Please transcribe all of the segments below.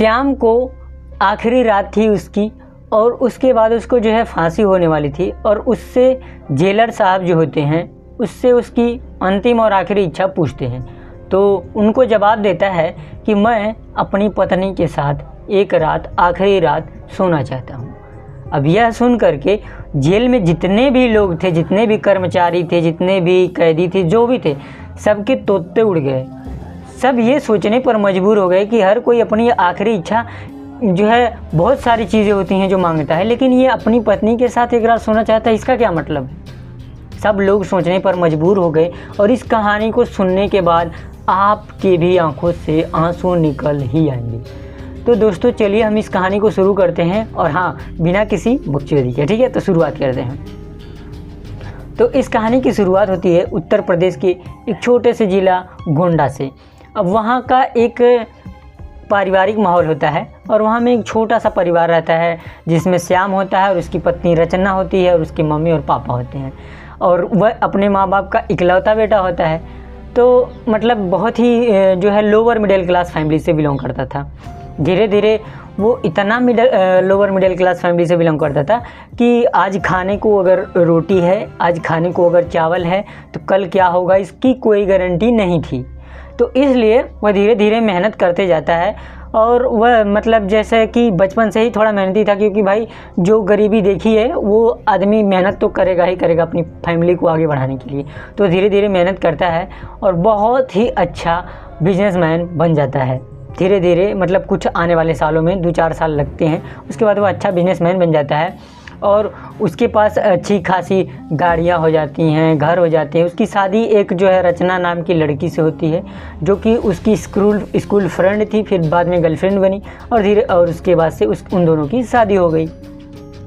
श्याम को आखिरी रात थी उसकी, और उसके बाद उसको जो है फांसी होने वाली थी, और उससे जेलर साहब जो होते हैं उससे उसकी अंतिम और आखिरी इच्छा पूछते हैं। तो उनको जवाब देता है कि मैं अपनी पत्नी के साथ एक रात, आखिरी रात सोना चाहता हूँ। अब यह सुन करके जेल में जितने भी लोग थे, जितने भी कर्मचारी थे, जितने भी कैदी थे, जो भी थे, सबके तोते उड़ गए। सब ये सोचने पर मजबूर हो गए कि हर कोई अपनी आखिरी इच्छा जो है, बहुत सारी चीज़ें होती हैं जो मांगता है, लेकिन ये अपनी पत्नी के साथ एक रात सोना चाहता है, इसका क्या मतलब है। सब लोग सोचने पर मजबूर हो गए, और इस कहानी को सुनने के बाद आपके भी आंखों से आंसू निकल ही आएंगे। तो दोस्तों चलिए हम इस कहानी को शुरू करते हैं, और हाँ, बिना किसी बकचोदी के, ठीक है। तो शुरुआत करते हैं। तो इस कहानी की शुरुआत होती है उत्तर प्रदेश के एक छोटे से ज़िला गोंडा से। अब वहाँ का एक पारिवारिक माहौल होता है, और वहाँ में एक छोटा सा परिवार रहता है, जिसमें श्याम होता है और उसकी पत्नी रचना होती है और उसके मम्मी और पापा होते हैं, और वह अपने माँ बाप का इकलौता बेटा होता है। तो मतलब बहुत ही जो है लोअर मिडिल क्लास फैमिली से बिलोंग करता था। धीरे धीरे वो इतना लोअर मिडिल क्लास फैमिली से बिलोंग करता था कि आज खाने को अगर रोटी है, आज खाने को अगर चावल है, तो कल क्या होगा इसकी कोई गारंटी नहीं थी। तो इसलिए वह धीरे धीरे मेहनत करते जाता है, और वह मतलब जैसे कि बचपन से ही थोड़ा मेहनती था, क्योंकि भाई जो गरीबी देखी है वो आदमी मेहनत तो करेगा ही करेगा अपनी फैमिली को आगे बढ़ाने के लिए। तो धीरे धीरे मेहनत करता है और बहुत ही अच्छा बिजनेसमैन बन जाता है। धीरे धीरे मतलब कुछ आने वाले सालों में 2-4 साल लगते हैं, उसके बाद वो अच्छा बिजनेसमैन बन जाता है, और उसके पास अच्छी खासी गाड़ियाँ हो जाती हैं, घर हो जाते हैं। उसकी शादी एक जो है रचना नाम की लड़की से होती है, जो कि उसकी स्कूल फ्रेंड थी, फिर बाद में गर्लफ्रेंड बनी, और उसके बाद से उन दोनों की शादी हो गई।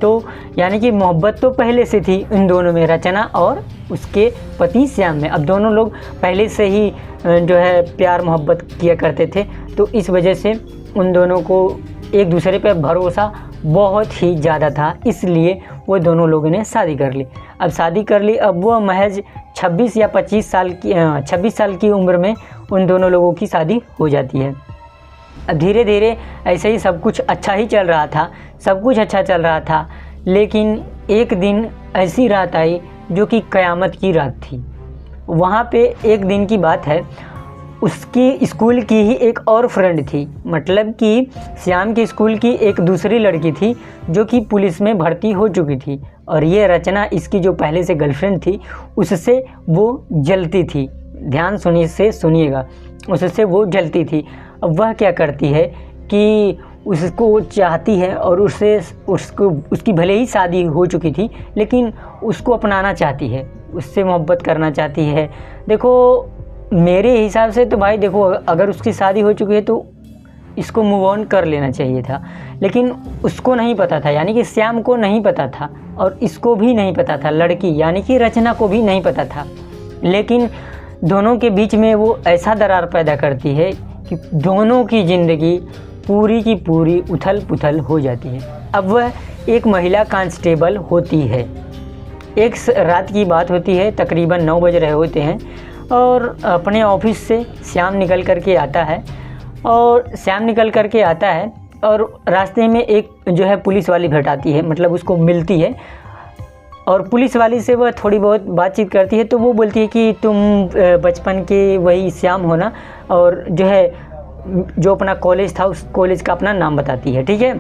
तो यानी कि मोहब्बत तो पहले से थी इन दोनों में, रचना और उसके पति श्याम में। अब दोनों लोग पहले से ही जो है प्यार मोहब्बत किया करते थे, तो इस वजह से उन दोनों को एक दूसरे पर भरोसा बहुत ही ज़्यादा था, इसलिए वो दोनों लोगों ने शादी कर ली। अब शादी कर ली, अब वो महज 26 या 25 साल की उम्र में उन दोनों लोगों की शादी हो जाती है। अब धीरे धीरे ऐसे ही सब कुछ अच्छा ही चल रहा था, सब कुछ अच्छा चल रहा था, लेकिन एक दिन ऐसी रात आई जो कि क़यामत की रात थी। वहाँ पे एक दिन की बात है, उसकी स्कूल की ही एक और फ्रेंड थी, मतलब कि श्याम की स्कूल की एक दूसरी लड़की थी जो कि पुलिस में भर्ती हो चुकी थी, और ये रचना इसकी जो पहले से गर्लफ्रेंड थी उससे वो जलती थी। ध्यान सुनिएगा, उससे वो जलती थी। अब वह क्या करती है कि उसको चाहती है, और उसकी भले ही शादी हो चुकी थी, लेकिन उसको अपनाना चाहती है, उससे मोहब्बत करना चाहती है। देखो मेरे हिसाब से तो भाई देखो, अगर उसकी शादी हो चुकी है तो इसको मूव ऑन कर लेना चाहिए था, लेकिन उसको नहीं पता था, यानी कि श्याम को नहीं पता था, और इसको भी नहीं पता था, लड़की यानी कि रचना को भी नहीं पता था। लेकिन दोनों के बीच में वो ऐसा दरार पैदा करती है कि दोनों की ज़िंदगी पूरी की पूरी उथल पुथल हो जाती है। अब वह एक महिला कांस्टेबल होती है। एक रात की बात होती है, तकरीबन 9 बज रहे होते हैं, और अपने ऑफिस से श्याम निकल कर के आता है, और रास्ते में एक जो है पुलिस वाली भेंट आती है, मतलब उसको मिलती है, और पुलिस वाली से वह थोड़ी बहुत बातचीत करती है। तो वो बोलती है कि तुम बचपन के वही श्याम हो ना, और जो है जो अपना कॉलेज था उस कॉलेज का अपना नाम बताती है, ठीक है,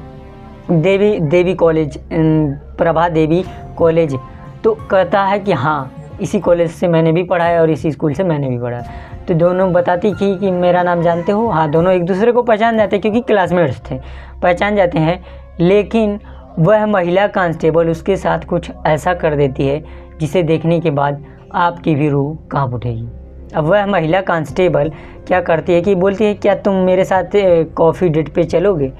देवी कॉलेज, प्रभा देवी कॉलेज। तो कहता है कि हाँ, इसी कॉलेज से मैंने भी पढ़ा है और इसी स्कूल से मैंने भी पढ़ा है। तो दोनों बताती थी कि मेरा नाम जानते हो। हाँ, दोनों एक दूसरे को पहचान जाते, क्योंकि क्लासमेट्स थे, पहचान जाते हैं। लेकिन वह महिला कांस्टेबल उसके साथ कुछ ऐसा कर देती है जिसे देखने के बाद आपकी भी रूह कांप उठेगी। अब वह महिला कांस्टेबल क्या करती है कि बोलती है, क्या तुम मेरे साथ कॉफ़ी डेट पे चलोगे?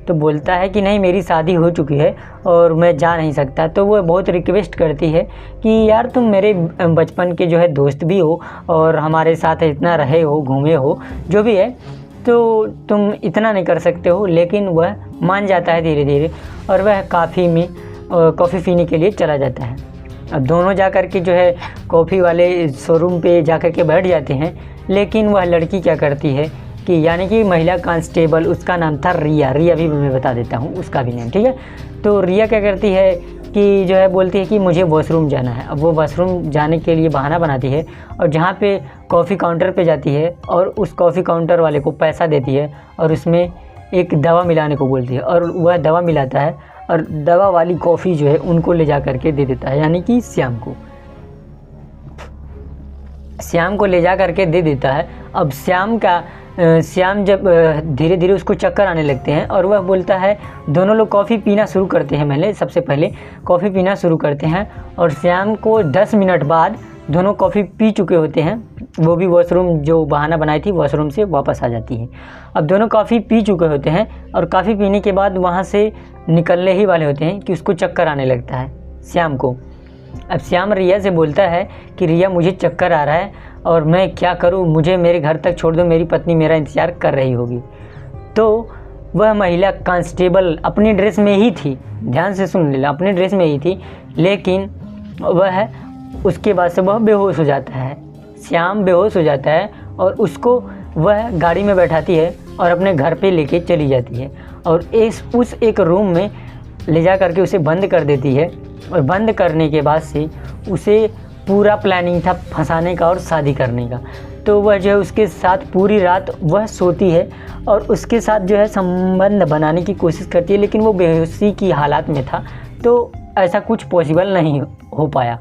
तो बोलता है कि नहीं, मेरी शादी हो चुकी है और मैं जा नहीं सकता। तो वो बहुत रिक्वेस्ट करती है कि यार तुम मेरे बचपन के जो है दोस्त भी हो, और हमारे साथ इतना रहे हो, घूमे हो, जो भी है, तो तुम इतना नहीं कर सकते हो। लेकिन वह मान जाता है धीरे धीरे, और वह कॉफ़ी पीने के लिए चला जाता है। अब दोनों जा कर के जो है कॉफ़ी वाले शोरूम पे जा कर के बैठ जाते हैं। लेकिन वह लड़की क्या करती है कि यानी कि महिला कांस्टेबल, उसका नाम था रिया। रिया भी मैं बता देता हूँ उसका भी नाम, ठीक है। तो रिया क्या करती है कि जो है बोलती है कि मुझे वॉशरूम जाना है। अब वो वॉशरूम जाने के लिए बहाना बनाती है और जहाँ पे कॉफ़ी काउंटर पे जाती है और उस कॉफ़ी काउंटर वाले को पैसा देती है और उसमें एक दवा मिलाने को बोलती है और वह दवा मिलाता है और दवा वाली कॉफ़ी जो है उनको ले जा करके दे देता है, यानी कि श्याम को ले जा करके दे देता है। अब श्याम जब धीरे धीरे उसको चक्कर आने लगते हैं और वह बोलता है, दोनों लोग कॉफ़ी पीना शुरू करते हैं। सबसे पहले कॉफ़ी पीना शुरू करते हैं और श्याम को 10 मिनट बाद दोनों कॉफ़ी पी चुके होते हैं। वो भी वॉशरूम जो बहाना बनाई थी वॉशरूम से वापस आ जाती है। अब दोनों कॉफ़ी पी चुके होते हैं और कॉफ़ी पीने के बाद वहाँ से निकलने ही वाले होते हैं कि उसको चक्कर आने लगता है श्याम को। अब श्याम रिया से बोलता है कि रिया मुझे चक्कर आ रहा है और मैं क्या करूं, मुझे मेरे घर तक छोड़ दो, मेरी पत्नी मेरा इंतज़ार कर रही होगी। तो वह महिला कांस्टेबल अपनी ड्रेस में ही थी, ध्यान से सुन लेना, अपनी ड्रेस में ही थी, लेकिन वह उसके बाद से वह बेहोश हो जाता है। श्याम बेहोश हो जाता है और उसको वह गाड़ी में बैठाती है और अपने घर पे लेके चली जाती है और उस एक रूम में ले जा करके उसे बंद कर देती है। और बंद करने के बाद से उसे पूरा प्लानिंग था फंसाने का और शादी करने का। तो वह जो है उसके साथ पूरी रात वह सोती है और उसके साथ जो है संबंध बनाने की कोशिश करती है, लेकिन वो बेहोशी की हालात में था तो ऐसा कुछ पॉसिबल नहीं हो पाया।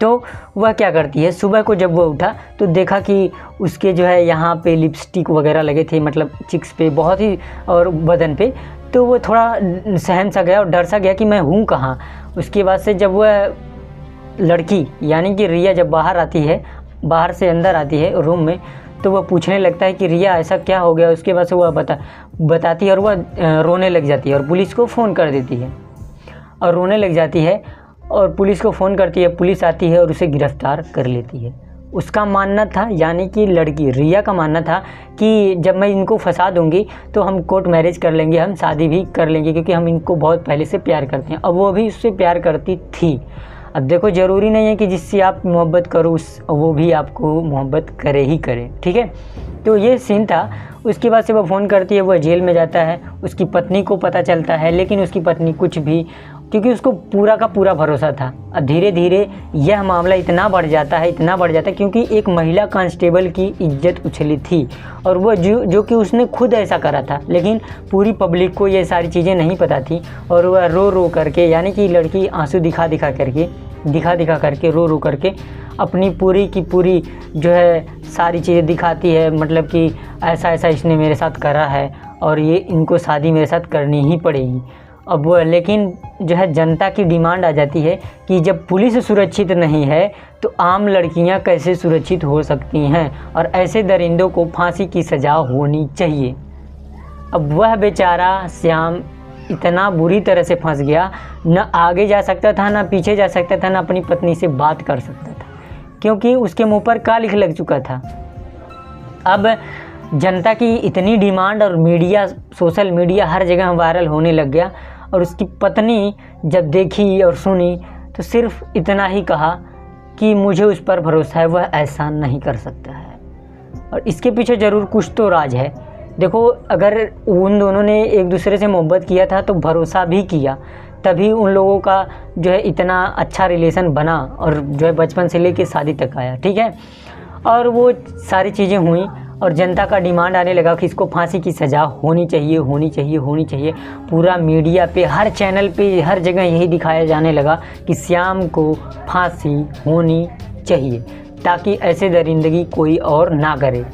तो वह क्या करती है, सुबह को जब वह उठा तो देखा कि उसके जो है यहाँ पे लिपस्टिक वगैरह लगे थे, मतलब चिक्स पे बहुत ही और बदन पे। तो वो थोड़ा सहम सा गया और डर सा गया कि मैं हूँ कहाँ। उसके बाद से जब वह लड़की यानी कि रिया जब बाहर से अंदर आती है रूम में, तो वह पूछने लगता है कि रिया ऐसा क्या हो गया। उसके बाद से वह बताती है और वह रोने लग जाती है और पुलिस को फ़ोन कर देती है और रोने लग जाती है और पुलिस को फ़ोन करती है। पुलिस आती है और उसे गिरफ़्तार कर लेती है। उसका मानना था, यानी कि लड़की रिया का मानना था कि जब मैं इनको फंसा दूंगी तो हम कोर्ट मैरिज कर लेंगे, हम शादी भी कर लेंगे, क्योंकि हम इनको बहुत पहले से प्यार करते हैं। अब वो भी उससे प्यार करती थी। अब देखो, ज़रूरी नहीं है कि जिससे आप मोहब्बत करो वो भी आपको मोहब्बत करे ही करे, ठीक है। तो ये सीन था। उसके बाद से वो फ़ोन करती है, वह जेल में जाता है। उसकी पत्नी को पता चलता है, लेकिन उसकी पत्नी कुछ भी, क्योंकि उसको पूरा का पूरा भरोसा था। अब धीरे धीरे यह मामला इतना बढ़ जाता है क्योंकि एक महिला कांस्टेबल की इज्जत उछली थी और वह जो कि उसने खुद ऐसा करा था, लेकिन पूरी पब्लिक को ये सारी चीज़ें नहीं पता थी। और वह रो रो करके, यानी कि लड़की आंसू दिखा दिखा करके रो रो करके अपनी पूरी की पूरी जो है सारी चीज़ें दिखाती है, मतलब कि ऐसा ऐसा इसने मेरे साथ करा है और ये इनको शादी मेरे साथ करनी ही पड़ेगी। अब वो, लेकिन जो है जनता की डिमांड आ जाती है कि जब पुलिस सुरक्षित नहीं है तो आम लड़कियां कैसे सुरक्षित हो सकती हैं, और ऐसे दरिंदों को फांसी की सज़ा होनी चाहिए। अब वह बेचारा श्याम इतना बुरी तरह से फंस गया, न आगे जा सकता था, न पीछे जा सकता था, न अपनी पत्नी से बात कर सकता था, क्योंकि उसके मुंह पर कालिख लग चुका था। अब जनता की इतनी डिमांड और सोशल मीडिया हर जगह वायरल होने लग गया। और उसकी पत्नी जब देखी और सुनी तो सिर्फ इतना ही कहा कि मुझे उस पर भरोसा है, वह ऐसा नहीं कर सकता है। और इसके पीछे ज़रूर कुछ तो राज है। देखो, अगर उन दोनों ने एक दूसरे से मोहब्बत किया था तो भरोसा भी किया, तभी उन लोगों का जो है इतना अच्छा रिलेशन बना और जो है बचपन से लेके शादी तक आया, ठीक है। और वो सारी चीज़ें हुई और जनता का डिमांड आने लगा कि इसको फांसी की सज़ा होनी चाहिए। पूरा मीडिया पे, हर चैनल पे, हर जगह यही दिखाया जाने लगा कि श्याम को फांसी होनी चाहिए, ताकि ऐसे दरिंदगी कोई और ना करे।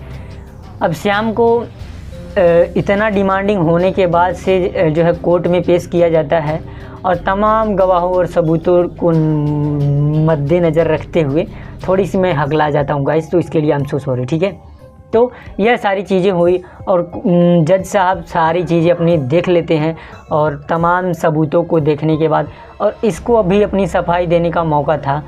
अब श्याम को इतना डिमांडिंग होने के बाद से जो है कोर्ट में पेश किया जाता है और तमाम गवाहों और सबूतों को मद्देनज़र रखते हुए थोड़ी सी मैं हगला जाता हूँ गाइस, तो इसके लिए आई एम सो सॉरी, ठीक है। तो यह सारी चीज़ें हुई और जज साहब सारी चीज़ें अपनी देख लेते हैं और तमाम सबूतों को देखने के बाद, और इसको अभी अपनी सफाई देने का मौका था,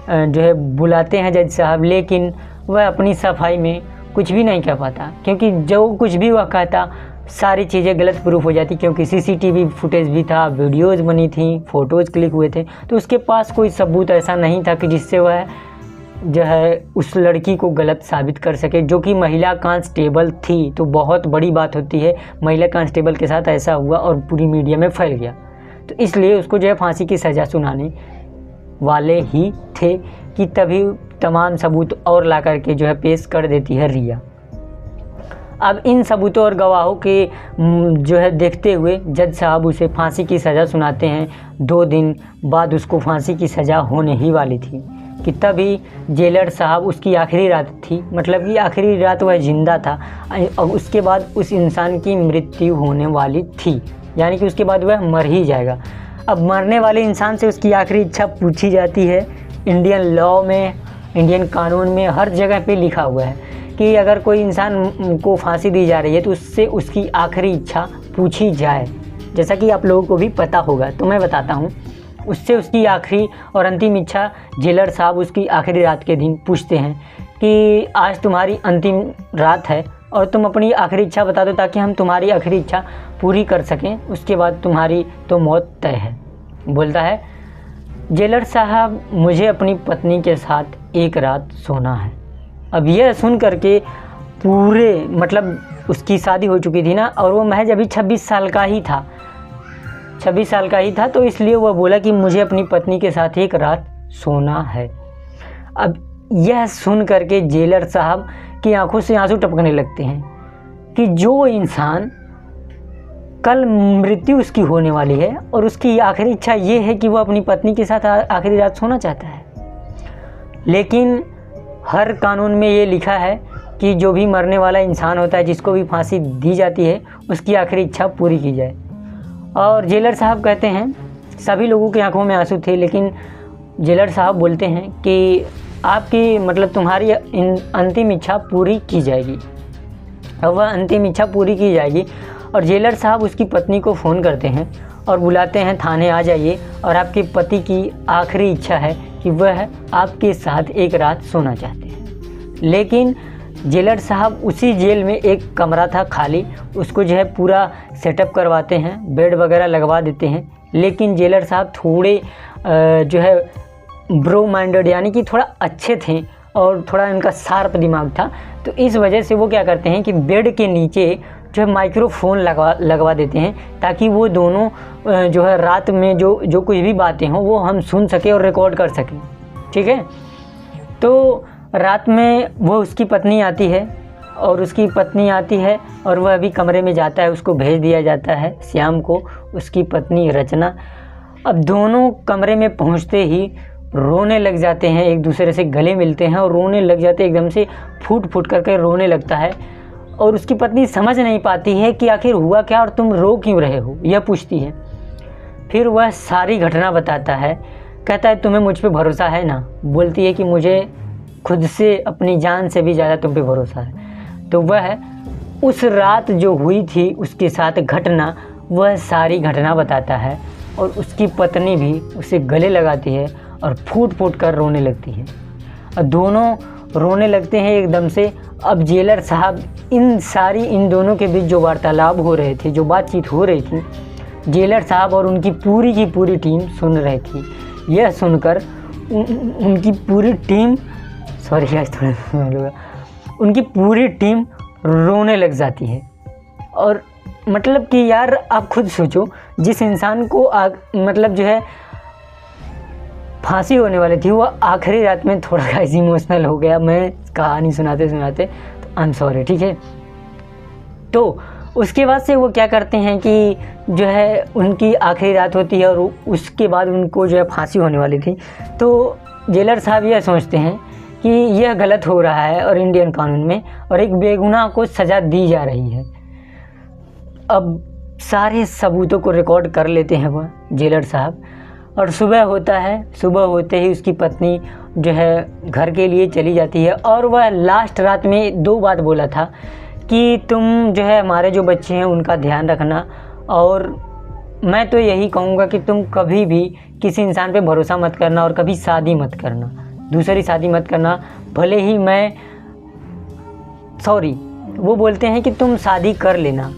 जो है बुलाते हैं जज साहब, लेकिन वह अपनी सफाई में कुछ भी नहीं कह पाता, क्योंकि जो कुछ भी वह कहता सारी चीज़ें गलत प्रूफ हो जाती, क्योंकि सीसीटीवी फुटेज भी था, वीडियोज़ बनी थी, फ़ोटोज़ क्लिक हुए थे, तो उसके पास कोई सबूत ऐसा नहीं था कि जिससे वह जो है उस लड़की को गलत साबित कर सके, जो कि महिला कांस्टेबल थी। तो बहुत बड़ी बात होती है, महिला कांस्टेबल के साथ ऐसा हुआ और पूरी मीडिया में फैल गया। तो इसलिए उसको जो है फांसी की सज़ा सुनाने वाले ही थे कि तभी तमाम सबूत और ला करके जो है पेश कर देती है रिया। अब इन सबूतों और गवाहों के जो है देखते हुए जज साहब उसे फांसी की सज़ा सुनाते हैं। 2 दिन बाद उसको फांसी की सज़ा होने ही वाली थी कि तभी जेलर साहब, उसकी आखिरी रात थी, मतलब कि आखिरी रात वह ज़िंदा था और उसके बाद उस इंसान की मृत्यु होने वाली थी, यानी कि उसके बाद वह मर ही जाएगा। अब मरने वाले इंसान से उसकी आखिरी इच्छा पूछी जाती है। इंडियन लॉ में, इंडियन कानून में हर जगह पे लिखा हुआ है कि अगर कोई इंसान को फांसी दी जा रही है तो उससे उसकी आखिरी इच्छा पूछी जाए। जैसा कि आप लोगों को भी पता होगा, तो मैं बताता हूँ। उससे उसकी आखिरी और अंतिम इच्छा जेलर साहब उसकी आखिरी रात के दिन पूछते हैं कि आज तुम्हारी अंतिम रात है और तुम अपनी आखिरी इच्छा बता दो ताकि हम तुम्हारी आखिरी इच्छा पूरी कर सकें, उसके बाद तुम्हारी तो मौत तय है। बोलता है जेलर साहब, मुझे अपनी पत्नी के साथ एक रात सोना है। अब यह सुन करके पूरे, मतलब उसकी शादी हो चुकी थी ना, और वो महज अभी 26 साल का ही था, 26 साल का ही था, तो इसलिए वह बोला कि मुझे अपनी पत्नी के साथ एक रात सोना है। अब यह सुन करके जेलर साहब की आंखों से आंसू टपकने लगते हैं कि जो इंसान कल मृत्यु उसकी होने वाली है और उसकी आखिरी इच्छा ये है कि वह अपनी पत्नी के साथ आखिरी रात सोना चाहता है, लेकिन हर कानून में ये लिखा है कि जो भी मरने वाला इंसान होता है, जिसको भी फांसी दी जाती है, उसकी आखिरी इच्छा पूरी की जाए। और जेलर साहब कहते हैं, सभी लोगों की आंखों में आंसू थे, लेकिन जेलर साहब बोलते हैं कि आपकी, मतलब तुम्हारी अंतिम इच्छा पूरी की जाएगी। और वह अंतिम इच्छा पूरी की जाएगी और जेलर साहब उसकी पत्नी को फ़ोन करते हैं और बुलाते हैं, थाने आ जाइए, और आपके पति की आखिरी इच्छा है कि वह आपके साथ एक रात सोना चाहते हैं। लेकिन जेलर साहब उसी जेल में एक कमरा था खाली, उसको जो है पूरा सेटअप करवाते हैं, बेड वगैरह लगवा देते हैं। लेकिन जेलर साहब थोड़े जो है ब्रो माइंडेड, यानी कि थोड़ा अच्छे थे और थोड़ा इनका शार्प दिमाग था, तो इस वजह से वो क्या करते हैं कि बेड के नीचे जो है माइक्रोफोन लगवा देते हैं, ताकि वो दोनों जो है रात में जो कुछ भी बातें हों वो हम सुन सकें और रिकॉर्ड कर सकें। ठीक है, तो रात में वो उसकी पत्नी आती है और वह अभी कमरे में जाता है, उसको भेज दिया जाता है श्याम को, उसकी पत्नी रचना। अब दोनों कमरे में पहुंचते ही रोने लग जाते हैं, एक दूसरे से गले मिलते हैं और रोने लग जाते हैं, एकदम से फूट करके रोने लगता है। और उसकी पत्नी समझ नहीं पाती है कि आखिर हुआ क्या और तुम रो क्यों रहे हो, यह पूछती है। फिर वह सारी घटना बताता है, कहता है तुम्हें मुझ पे भरोसा है ना? बोलती है कि मुझे खुद से, अपनी जान से भी ज़्यादा तुम पे भरोसा है। तो वह उस रात जो हुई थी उसके साथ घटना, वह सारी घटना बताता है और उसकी पत्नी भी उसे गले लगाती है और फूट कर रोने लगती है और दोनों रोने लगते हैं एकदम से। अब जेलर साहब इन दोनों के बीच जो वार्तालाप हो रहे थे, जो बातचीत हो रही थी, जेलर साहब और उनकी पूरी की पूरी टीम सुन रही थी। यह सुनकर उनकी पूरी टीम, उनकी पूरी टीम रोने लग जाती है। और मतलब कि यार आप खुद सोचो, जिस इंसान को मतलब जो है फांसी होने वाली थी, वो आखिरी रात में थोड़ा ऐसे इमोशनल हो गया। मैं कहानी सुनाते तो आई एम सॉरी, ठीक है। तो उसके बाद से वो क्या करते हैं कि जो है उनकी आखिरी रात होती है और उसके बाद उनको जो है फांसी होने वाली थी। तो जेलर साहब यह सोचते हैं कि यह गलत हो रहा है और इंडियन कानून में, और एक बेगुनाह को सज़ा दी जा रही है। अब सारे सबूतों को रिकॉर्ड कर लेते हैं वह जेलर साहब, और सुबह होता है। सुबह होते ही उसकी पत्नी जो है घर के लिए चली जाती है और वह लास्ट रात में 2 बात बोला था कि तुम जो है हमारे जो बच्चे हैं उनका ध्यान रखना, और मैं तो यही कहूँगा कि तुम कभी भी किसी इंसान पे भरोसा मत करना और कभी शादी मत करना, दूसरी शादी मत करना। भले ही वो बोलते हैं कि तुम शादी कर लेना,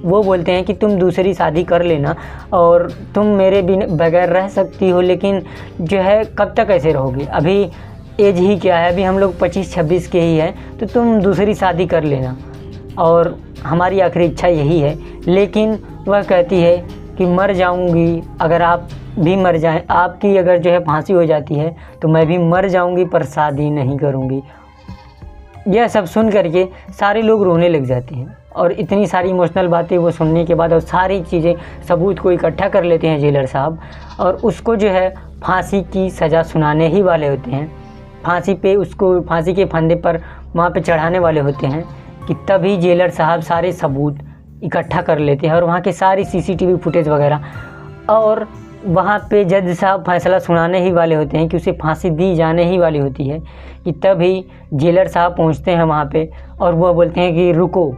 वो बोलते हैं कि तुम दूसरी शादी कर लेना और तुम मेरे बगैर रह सकती हो, लेकिन जो है कब तक ऐसे रहोगी? अभी एज ही क्या है, अभी हम लोग 25-26 के ही हैं, तो तुम दूसरी शादी कर लेना और हमारी आखिरी इच्छा यही है। लेकिन वह कहती है कि मर जाऊंगी, अगर आप भी मर जाएं, आपकी अगर जो है फांसी हो जाती है तो मैं भी मर जाऊंगी, पर शादी नहीं करूंगी। यह सब सुन करके सारे लोग रोने लग जाते हैं और इतनी सारी इमोशनल बातें वो सुनने के बाद और सारी चीज़ें सबूत को इकट्ठा कर लेते हैं जेलर साहब और उसको जो है फांसी की सज़ा सुनाने ही वाले होते हैं। फांसी पे उसको फांसी के फंदे पर वहाँ पे चढ़ाने वाले होते हैं कि तभी जेलर साहब सारे सबूत इकट्ठा कर लेते हैं और वहाँ के सारी CCTV फुटेज वगैरह, और वहाँ पे जज साहब फैसला सुनाने ही वाले होते हैं कि उसे फांसी दी जाने ही वाली होती है कि तभी जेलर साहब पहुँचते हैं वहाँ पे और वह बोलते हैं कि रुको।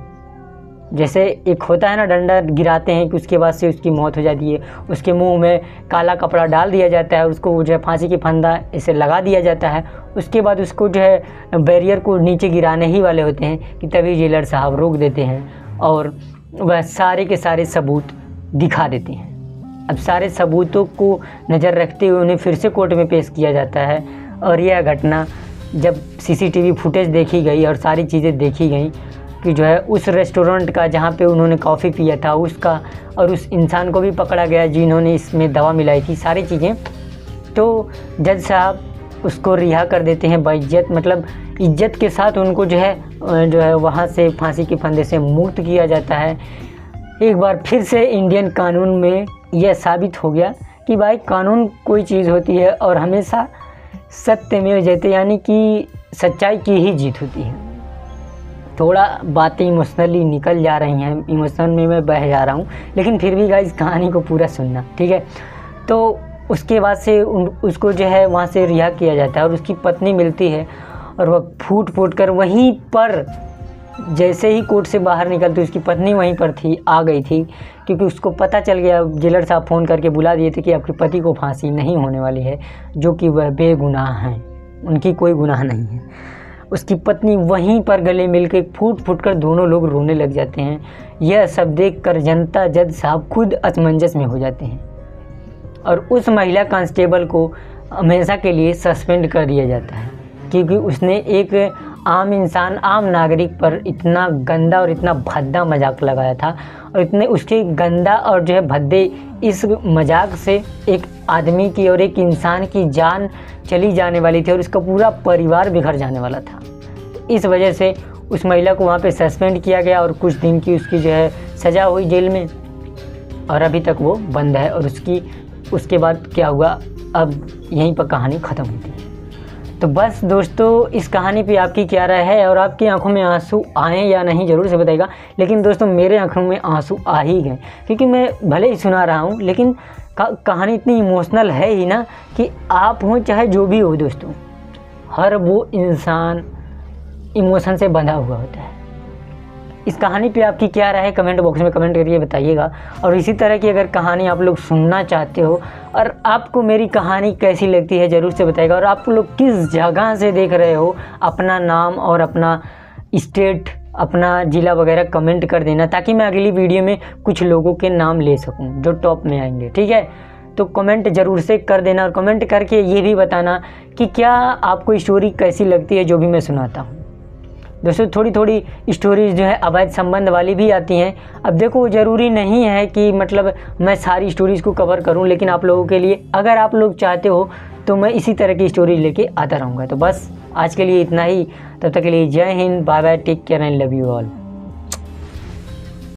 जैसे एक होता है ना, डंडा गिराते हैं कि उसके बाद से उसकी मौत हो जाती है, उसके मुंह में काला कपड़ा डाल दिया जाता है, उसको जो है फांसी की फंदा इसे लगा दिया जाता है, उसके बाद उसको जो है बैरियर को नीचे गिराने ही वाले होते हैं कि तभी जेलर साहब रोक देते हैं और वह सारे के सारे सबूत दिखा देते हैं। अब सारे सबूतों को नज़र रखते हुए उन्हें फिर से कोर्ट में पेश किया जाता है और यह घटना जब CCTV फुटेज देखी गई और सारी चीज़ें देखी गई कि जो है उस रेस्टोरेंट का जहाँ पे उन्होंने कॉफ़ी पिया था उसका, और उस इंसान को भी पकड़ा गया जिन्होंने इसमें दवा मिलाई थी, सारी चीज़ें, तो जज साहब उसको रिहा कर देते हैं बाइज्जत, मतलब इज्जत के साथ उनको जो है वहाँ से फांसी के फंदे से मुक्त किया जाता है। एक बार फिर से इंडियन कानून में यह साबित हो गया कि भाई कानून कोई चीज़ होती है और हमेशा सत्यमेव जयते, यानी कि सच्चाई की ही जीत होती है। थोड़ा बातें इमोशनली निकल जा रही हैं, इमोशन में मैं बह जा रहा हूँ, लेकिन फिर भी गाइस कहानी को पूरा सुनना, ठीक है। तो उसके बाद से उसको जो है वहाँ से रिहा किया जाता है और उसकी पत्नी मिलती है और वह फूट कर वहीं पर, जैसे ही कोर्ट से बाहर निकलती उसकी पत्नी वहीं पर थी, आ गई थी, क्योंकि उसको पता चल गया, जेलर साहब फ़ोन करके बुला दिए थे कि आपके पति को फांसी नहीं होने वाली है, जो कि वह बेगुनाह हैं, उनकी कोई गुनाह नहीं है। उसकी पत्नी वहीं पर गले मिल के फूट कर दोनों लोग रोने लग जाते हैं। यह सब देखकर जनता, जज साहब खुद असमंजस में हो जाते हैं और उस महिला कांस्टेबल को हमेशा के लिए सस्पेंड कर दिया जाता है, क्योंकि उसने एक आम इंसान, आम नागरिक पर इतना गंदा और इतना भद्दा मजाक लगाया था और इतने उसके गंदा और जो है भद्दे इस मजाक से एक आदमी की और एक इंसान की जान चली जाने वाली थी और उसका पूरा परिवार बिखर जाने वाला था। इस वजह से उस महिला को वहाँ पे सस्पेंड किया गया और कुछ दिन की उसकी जो है सज़ा हुई जेल में और अभी तक वो बंद है। और उसके बाद क्या हुआ, अब यहीं पर कहानी ख़त्म होती है। तो बस दोस्तों, इस कहानी पे आपकी क्या राय है और आपकी आंखों में आंसू आए या नहीं ज़रूर से बताइएगा। लेकिन दोस्तों मेरे आंखों में आंसू आ ही गए, क्योंकि मैं भले ही सुना रहा हूँ लेकिन कहानी इतनी इमोशनल है ही ना कि आप हो चाहे जो भी हो दोस्तों, हर वो इंसान इमोशन से बंधा हुआ होता है। इस कहानी पे आपकी क्या राय है कमेंट बॉक्स में कमेंट करके बताइएगा। और इसी तरह की अगर कहानी आप लोग सुनना चाहते हो और आपको मेरी कहानी कैसी लगती है ज़रूर से बताइएगा। और आप लोग किस जगह से देख रहे हो, अपना नाम और अपना स्टेट, अपना ज़िला वगैरह कमेंट कर देना, ताकि मैं अगली वीडियो में कुछ लोगों के नाम ले सकूं जो टॉप में आएंगे, ठीक है। तो कमेंट ज़रूर से कर देना और कमेंट करके ये भी बताना कि क्या आपको स्टोरी कैसी लगती है जो भी मैं सुनाता हूँ। दोस्तों थोड़ी थोड़ी स्टोरीज जो है अवैध संबंध वाली भी आती हैं। अब देखो ज़रूरी नहीं है कि मतलब मैं सारी स्टोरीज़ को कवर करूं, लेकिन आप लोगों के लिए अगर आप लोग चाहते हो तो मैं इसी तरह की स्टोरीज लेके आता रहूँगा। तो बस आज के लिए इतना ही, तब तक के लिए जय हिंद, bye bye, take care and love you all.